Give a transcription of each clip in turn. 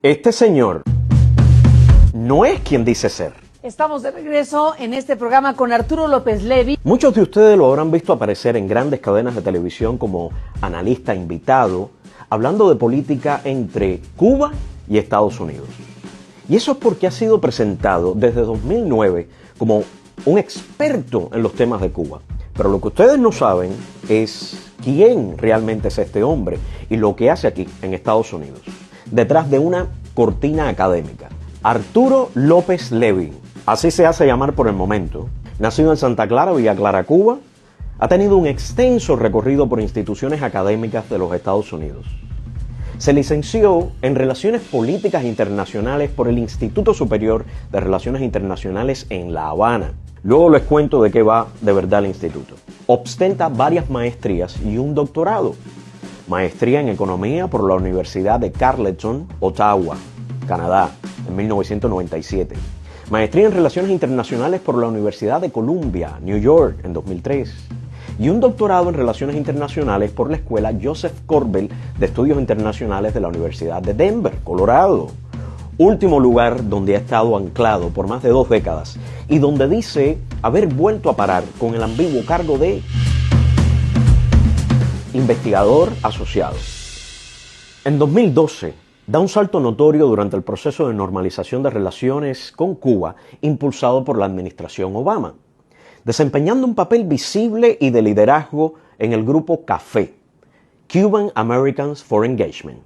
Este señor no es quien dice ser. Estamos de regreso en este programa con Arturo López Levy. Muchos de ustedes lo habrán visto aparecer en grandes cadenas de televisión como analista invitado, hablando de política entre Cuba y Estados Unidos. Y eso es porque ha sido presentado desde 2009 como un experto en los temas de Cuba. Pero lo que ustedes no saben es quién realmente es este hombre y lo que hace aquí en Estados Unidos, detrás de una cortina académica. Arturo López Levy, así se hace llamar por el momento, nacido en Santa Clara, Villa Clara, Cuba, ha tenido un extenso recorrido por instituciones académicas de los Estados Unidos. Se licenció en Relaciones Políticas Internacionales por el Instituto Superior de Relaciones Internacionales en La Habana. Luego les cuento de qué va de verdad el instituto. Ostenta varias maestrías y un doctorado. Maestría en Economía por la Universidad de Carleton, Ottawa, Canadá, en 1997. Maestría en Relaciones Internacionales por la Universidad de Columbia, New York, en 2003. Y un doctorado en Relaciones Internacionales por la Escuela Joseph Corbel de Estudios Internacionales de la Universidad de Denver, Colorado. Último lugar donde ha estado anclado por más de 2 décadas y donde dice haber vuelto a parar con el ambiguo cargo de investigador asociado. En 2012, da un salto notorio durante el proceso de normalización de relaciones con Cuba impulsado por la administración Obama, desempeñando un papel visible y de liderazgo en el grupo CAFE, Cuban Americans for Engagement,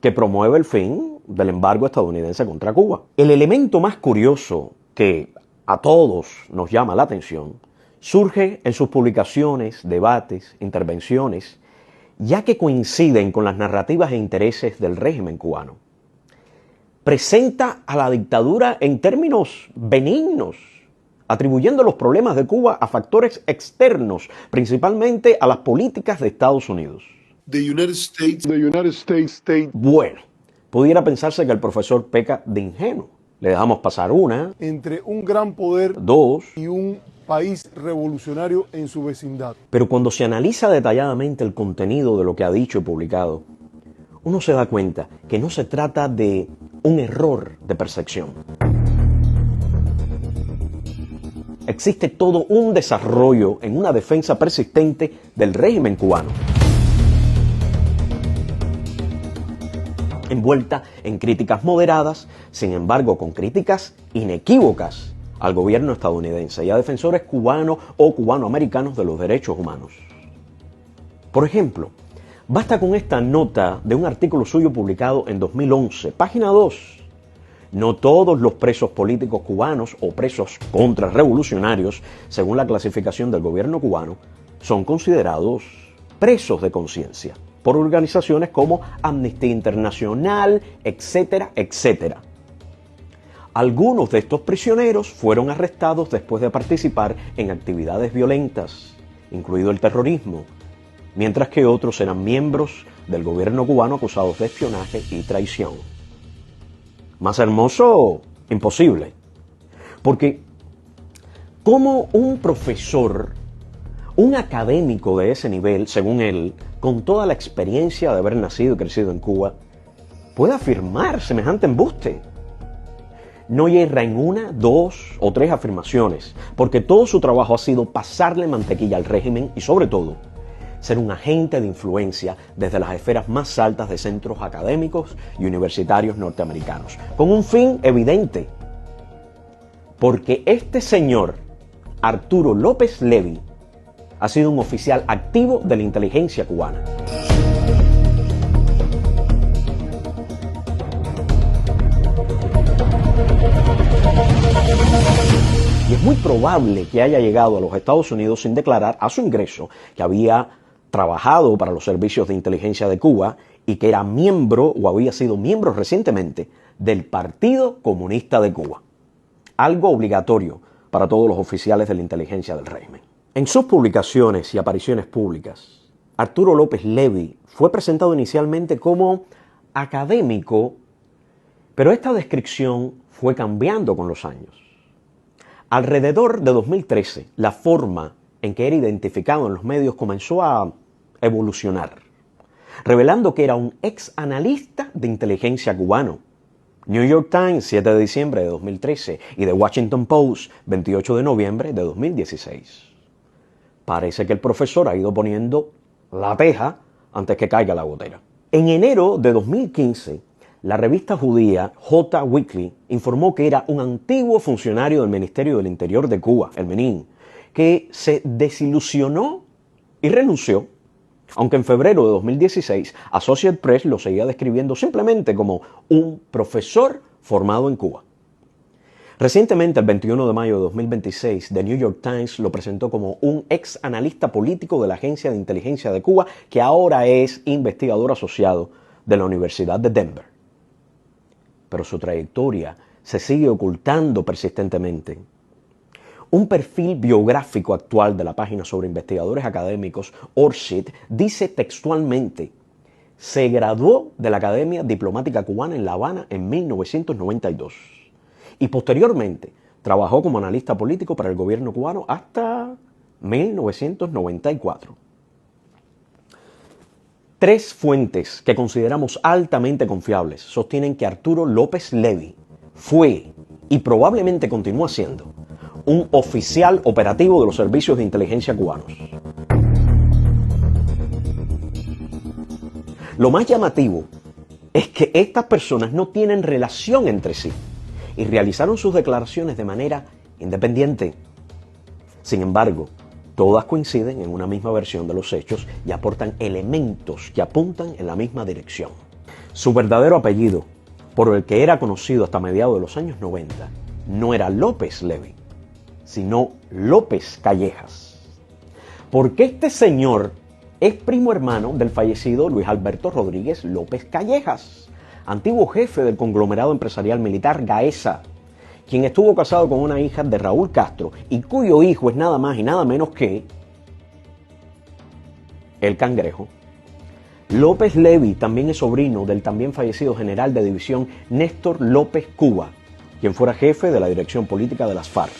que promueve el fin del embargo estadounidense contra Cuba. El elemento más curioso que a todos nos llama la atención surge en sus publicaciones, debates, intervenciones, ya que coinciden con las narrativas e intereses del régimen cubano. Presenta a la dictadura en términos benignos, atribuyendo los problemas de Cuba a factores externos, principalmente a las políticas de Estados Unidos. Bueno, pudiera pensarse que el profesor peca de ingenuo. Le dejamos pasar una. Entre un gran poder 2. y un país revolucionario en su vecindad. Pero cuando se analiza detalladamente el contenido de lo que ha dicho y publicado, uno se da cuenta que no se trata de un error de percepción. Existe todo un desarrollo en una defensa persistente del régimen cubano, envuelta en críticas moderadas, sin embargo con críticas inequívocas al gobierno estadounidense y a defensores cubanos o cubanoamericanos de los derechos humanos. Por ejemplo, basta con esta nota de un artículo suyo publicado en 2011, página 2. No todos los presos políticos cubanos o presos contrarrevolucionarios, según la clasificación del gobierno cubano, son considerados presos de conciencia por organizaciones como Amnistía Internacional, etcétera, etcétera. Algunos de estos prisioneros fueron arrestados después de participar en actividades violentas, incluido el terrorismo, mientras que otros eran miembros del gobierno cubano acusados de espionaje y traición. Más hermoso, imposible. Porque ¿cómo un profesor, un académico de ese nivel, según él, con toda la experiencia de haber nacido y crecido en Cuba, puede afirmar semejante embuste? No yerra en 1, 2 o 3 afirmaciones, porque todo su trabajo ha sido pasarle mantequilla al régimen y, sobre todo, ser un agente de influencia desde las esferas más altas de centros académicos y universitarios norteamericanos, con un fin evidente, porque este señor, Arturo López Levy, ha sido un oficial activo de la inteligencia cubana. Y es muy probable que haya llegado a los Estados Unidos sin declarar a su ingreso que había trabajado para los servicios de inteligencia de Cuba y que era miembro o había sido miembro recientemente del Partido Comunista de Cuba. Algo obligatorio para todos los oficiales de la inteligencia del régimen. En sus publicaciones y apariciones públicas, Arturo López Levy fue presentado inicialmente como académico, pero esta descripción fue cambiando con los años. Alrededor de 2013, la forma en que era identificado en los medios comenzó a evolucionar, revelando que era un ex analista de inteligencia cubano, New York Times, 7 de diciembre de 2013, y The Washington Post, 28 de noviembre de 2016. Parece que el profesor ha ido poniendo la teja antes que caiga la gotera. En enero de 2015, la revista judía J Weekly informó que era un antiguo funcionario del Ministerio del Interior de Cuba, el Menin, que se desilusionó y renunció, aunque en febrero de 2016 Associated Press lo seguía describiendo simplemente como un profesor formado en Cuba. Recientemente, el 21 de mayo de 2026, The New York Times lo presentó como un ex analista político de la Agencia de Inteligencia de Cuba, que ahora es investigador asociado de la Universidad de Denver. Pero su trayectoria se sigue ocultando persistentemente. Un perfil biográfico actual de la página sobre investigadores académicos, ORCID, dice textualmente: se graduó de la Academia Diplomática Cubana en La Habana en 1992 y posteriormente trabajó como analista político para el gobierno cubano hasta 1994. Tres fuentes que consideramos altamente confiables sostienen que Arturo López Levy fue y probablemente continúa siendo un oficial operativo de los servicios de inteligencia cubanos. Lo más llamativo es que estas personas no tienen relación entre sí y realizaron sus declaraciones de manera independiente. Sin embargo, todas coinciden en una misma versión de los hechos y aportan elementos que apuntan en la misma dirección. Su verdadero apellido, por el que era conocido hasta mediados de los años 90, no era López Levy, sino López Callejas. Porque este señor es primo hermano del fallecido Luis Alberto Rodríguez López Callejas, antiguo jefe del conglomerado empresarial militar Gaesa, quien estuvo casado con una hija de Raúl Castro y cuyo hijo es nada más y nada menos que el Cangrejo. López Levy también es sobrino del también fallecido general de división Néstor López Cuba, quien fuera jefe de la dirección política de las FARC.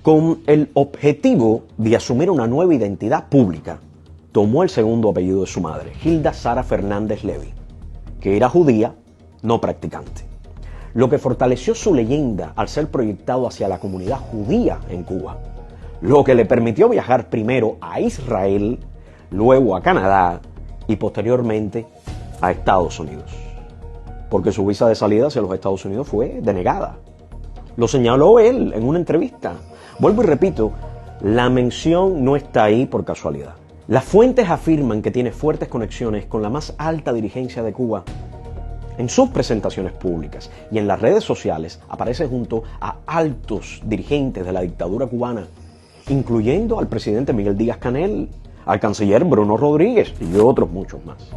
Con el objetivo de asumir una nueva identidad pública, tomó el segundo apellido de su madre, Hilda Sara Fernández Levy, que era judía, no practicante, lo que fortaleció su leyenda al ser proyectado hacia la comunidad judía en Cuba, lo que le permitió viajar primero a Israel, luego a Canadá y posteriormente a Estados Unidos, porque su visa de salida hacia los Estados Unidos fue denegada. Lo señaló él en una entrevista. Vuelvo y repito, la mención no está ahí por casualidad. Las fuentes afirman que tiene fuertes conexiones con la más alta dirigencia de Cuba. En sus presentaciones públicas y en las redes sociales aparece junto a altos dirigentes de la dictadura cubana, incluyendo al presidente Miguel Díaz-Canel, al canciller Bruno Rodríguez y otros muchos más.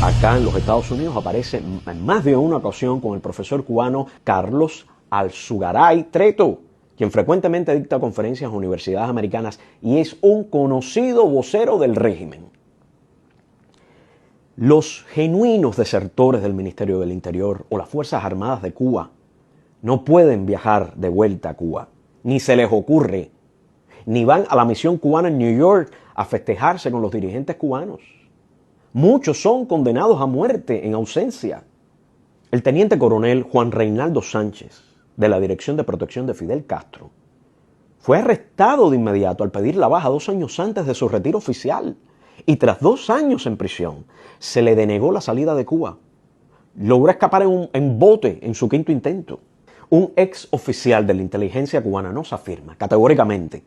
Acá en los Estados Unidos aparece en más de una ocasión con el profesor cubano Carlos Alzugaray Treto, quien frecuentemente dicta conferencias en universidades americanas y es un conocido vocero del régimen. Los genuinos desertores del Ministerio del Interior o las Fuerzas Armadas de Cuba no pueden viajar de vuelta a Cuba, ni se les ocurre, ni van a la misión cubana en New York a festejarse con los dirigentes cubanos. Muchos son condenados a muerte en ausencia. El teniente coronel Juan Reinaldo Sánchez, de la Dirección de Protección de Fidel Castro, fue arrestado de inmediato al pedir la baja 2 años antes de su retiro oficial y tras 2 años en prisión se le denegó la salida de Cuba. Logró escapar en bote en su 5º intento. Un ex oficial de la inteligencia cubana nos afirma categóricamente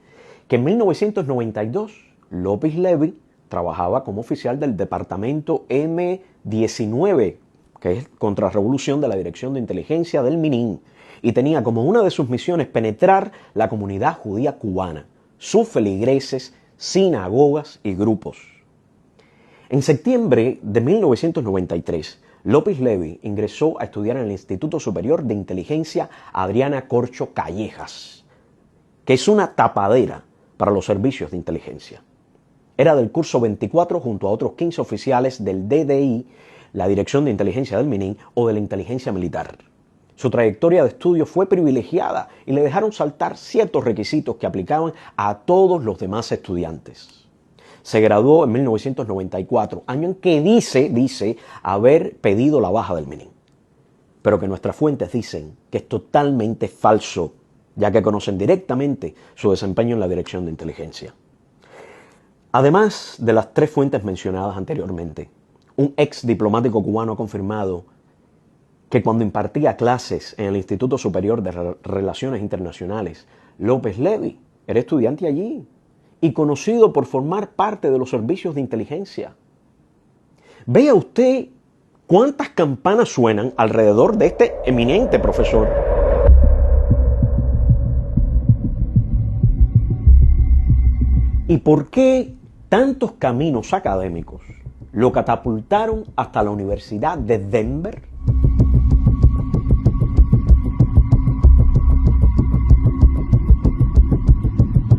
que en 1992 López Levy trabajaba como oficial del departamento M19, que es contrarrevolución de la Dirección de Inteligencia del Menin, y tenía como una de sus misiones penetrar la comunidad judía cubana, sus feligreses, sinagogas y grupos. En septiembre de 1993, López Levy ingresó a estudiar en el Instituto Superior de Inteligencia Adriana Corcho Callejas, que es una tapadera para los servicios de inteligencia. Era del curso 24 junto a otros 15 oficiales del DDI, la Dirección de Inteligencia del Menin o de la Inteligencia Militar. Su trayectoria de estudio fue privilegiada y le dejaron saltar ciertos requisitos que aplicaban a todos los demás estudiantes. se graduó en 1994, año en que dice haber pedido la baja del Menem. Pero que nuestras fuentes dicen que es totalmente falso, ya que conocen directamente su desempeño en la dirección de inteligencia. Además de las tres fuentes mencionadas anteriormente, un ex diplomático cubano ha confirmado que cuando impartía clases en el Instituto Superior de Relaciones Internacionales, López Levy era estudiante allí y conocido por formar parte de los servicios de inteligencia. Vea usted cuántas campanas suenan alrededor de este eminente profesor. ¿Y por qué tantos caminos académicos lo catapultaron hasta la Universidad de Denver?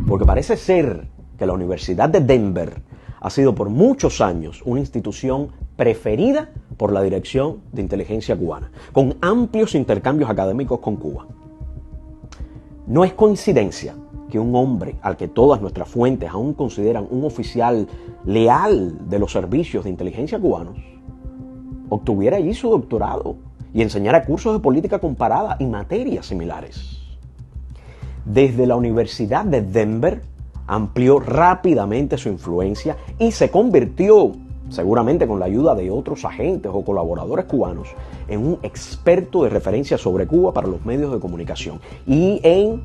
Porque parece ser que la Universidad de Denver ha sido por muchos años una institución preferida por la Dirección de Inteligencia cubana, con amplios intercambios académicos con Cuba. No es coincidencia que un hombre al que todas nuestras fuentes aún consideran un oficial leal de los servicios de inteligencia cubanos, obtuviera allí su doctorado y enseñara cursos de política comparada y materias similares. Desde la Universidad de Denver amplió rápidamente su influencia y se convirtió, seguramente con la ayuda de otros agentes o colaboradores cubanos, en un experto de referencia sobre Cuba para los medios de comunicación y en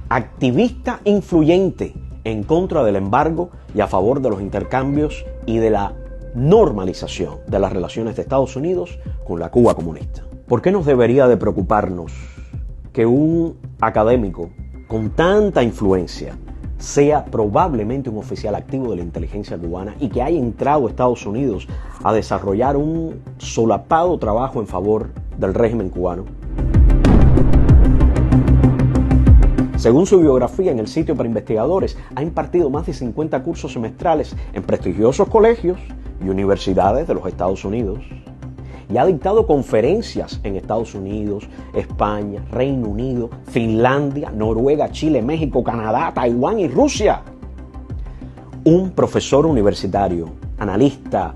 activista influyente en contra del embargo y a favor de los intercambios y de la normalización de las relaciones de Estados Unidos con la Cuba comunista. ¿Por qué nos debería de preocuparnos que un académico con tanta influencia sea probablemente un oficial activo de la inteligencia cubana y que haya entrado a Estados Unidos a desarrollar un solapado trabajo en favor del régimen cubano? Según su biografía en el sitio para investigadores, ha impartido más de 50 cursos semestrales en prestigiosos colegios y universidades de los Estados Unidos y ha dictado conferencias en Estados Unidos, España, Reino Unido, Finlandia, Noruega, Chile, México, Canadá, Taiwán y Rusia. Un profesor universitario, analista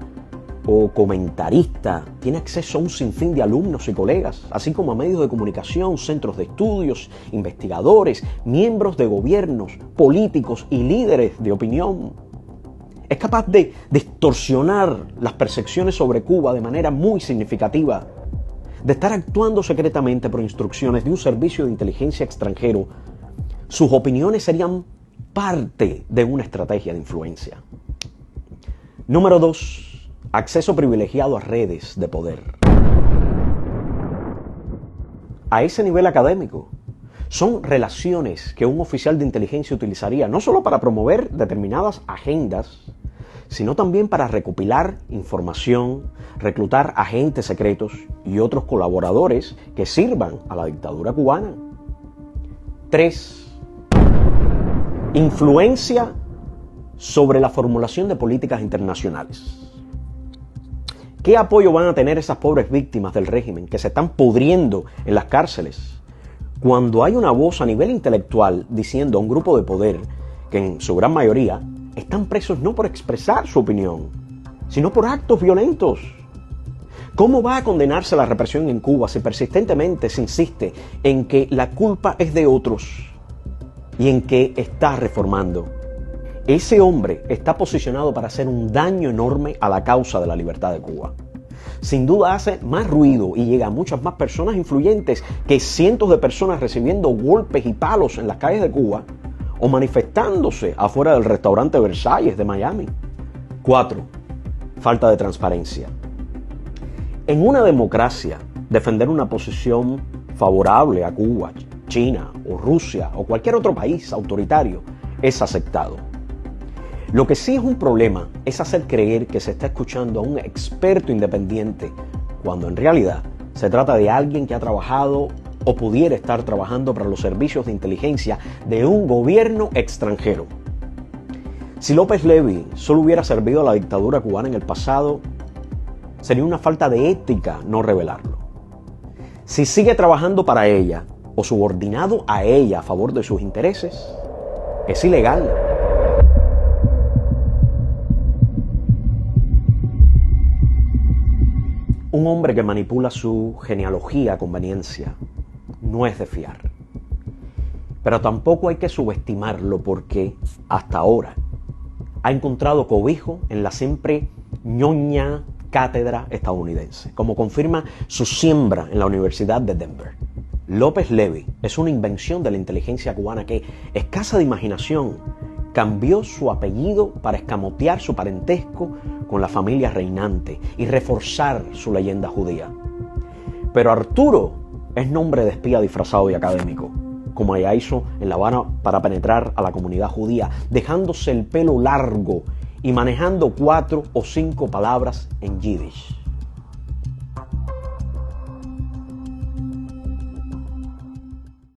o comentarista tiene acceso a un sinfín de alumnos y colegas, así como a medios de comunicación, centros de estudios, investigadores, miembros de gobiernos, políticos y líderes de opinión. Es capaz de distorsionar las percepciones sobre Cuba de manera muy significativa, de estar actuando secretamente por instrucciones de un servicio de inteligencia extranjero. Sus opiniones serían parte de una estrategia de influencia. Número 2. Acceso privilegiado a redes de poder. A ese nivel académico, son relaciones que un oficial de inteligencia utilizaría no solo para promover determinadas agendas, sino también para recopilar información, reclutar agentes secretos y otros colaboradores que sirvan a la dictadura cubana. 3. Influencia sobre la formulación de políticas internacionales. ¿Qué apoyo van a tener esas pobres víctimas del régimen que se están pudriendo en las cárceles cuando hay una voz a nivel intelectual diciendo a un grupo de poder que en su gran mayoría están presos no por expresar su opinión, sino por actos violentos? ¿Cómo va a condenarse la represión en Cuba si persistentemente se insiste en que la culpa es de otros y en que está reformando? Ese hombre está posicionado para hacer un daño enorme a la causa de la libertad de Cuba. Sin duda hace más ruido y llega a muchas más personas influyentes que cientos de personas recibiendo golpes y palos en las calles de Cuba o manifestándose afuera del restaurante Versalles de Miami. 4. Falta de transparencia. En una democracia, defender una posición favorable a Cuba, China o Rusia o cualquier otro país autoritario es aceptado. Lo que sí es un problema es hacer creer que se está escuchando a un experto independiente, cuando en realidad se trata de alguien que ha trabajado o pudiera estar trabajando para los servicios de inteligencia de un gobierno extranjero. Si López Levy solo hubiera servido a la dictadura cubana en el pasado, sería una falta de ética no revelarlo. Si sigue trabajando para ella o subordinado a ella a favor de sus intereses, es ilegal. Un hombre que manipula su genealogía a conveniencia no es de fiar. Pero tampoco hay que subestimarlo porque hasta ahora ha encontrado cobijo en la siempre ñoña cátedra estadounidense, como confirma su siembra en la Universidad de Denver. López Levy es una invención de la inteligencia cubana que, escasa de imaginación, cambió su apellido para escamotear su parentesco con la familia reinante y reforzar su leyenda judía. Pero Arturo es nombre de espía disfrazado y académico, como ella hizo en La Habana para penetrar a la comunidad judía, dejándose el pelo largo y manejando 4 o 5 palabras en yiddish.